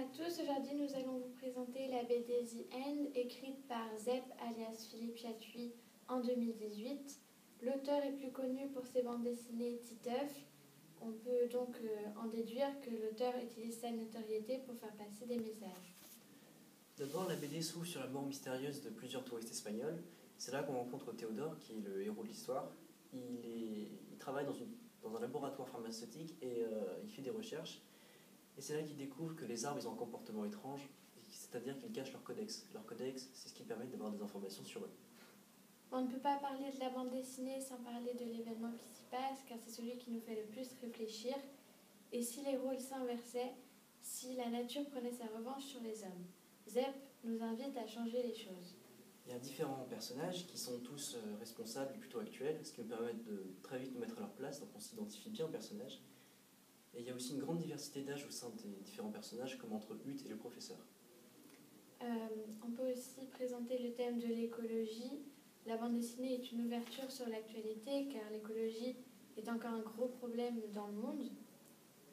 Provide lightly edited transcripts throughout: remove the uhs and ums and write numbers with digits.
à tous, aujourd'hui nous allons vous présenter la BD The End, écrite par Zep alias Philippe Chatuy en 2018. L'auteur est plus connu pour ses bandes dessinées Titeuf. On peut donc en déduire que l'auteur utilise sa notoriété pour faire passer des messages. D'abord, la BD s'ouvre sur la mort mystérieuse de plusieurs touristes espagnols. C'est là qu'on rencontre Théodore, qui est le héros de l'histoire. Il travaille dans un laboratoire pharmaceutique et il fait des recherches. Et c'est là qu'il découvre que les arbres ils ont un comportement étrange, c'est-à-dire qu'ils cachent leur codex. Leur codex, c'est ce qui permet d'avoir des informations sur eux. On ne peut pas parler de la bande dessinée sans parler de l'événement qui s'y passe, car c'est celui qui nous fait le plus réfléchir. Et si les rôles s'inversaient, si la nature prenait sa revanche sur les hommes? Zep nous invite à changer les choses. Il y a différents personnages qui sont tous responsables et plutôt actuels, ce qui nous permet de très vite nous mettre à leur place, donc on s'identifie bien aux personnages. Et il y a aussi une grande diversité d'âge au sein des différents personnages, comme entre Hutt et le professeur. On peut aussi présenter le thème de l'écologie. La bande dessinée est une ouverture sur l'actualité, car l'écologie est encore un gros problème dans le monde.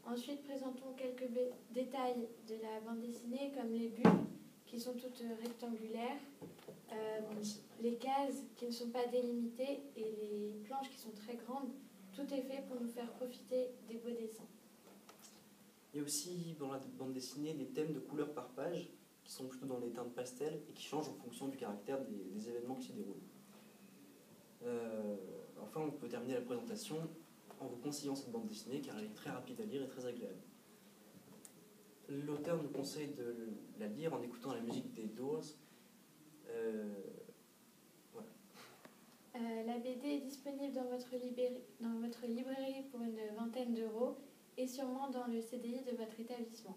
Ensuite, présentons quelques détails de la bande dessinée, comme les bulles, qui sont toutes rectangulaires, les cases qui ne sont pas délimitées et les planches qui sont très grandes. Tout est fait pour nous faire profiter des beaux dessins. Il y a aussi dans la bande dessinée des thèmes de couleurs par page, qui sont plutôt dans les teintes pastel et qui changent en fonction du caractère des événements qui s'y déroulent. Enfin, on peut terminer la présentation en vous conseillant cette bande dessinée car elle est très rapide à lire et très agréable. L'auteur nous conseille de la lire en écoutant la musique des Doors. Voilà. La BD est disponible dans votre librairie pour une vingtaine d'euros et sûrement dans le CDI de votre établissement.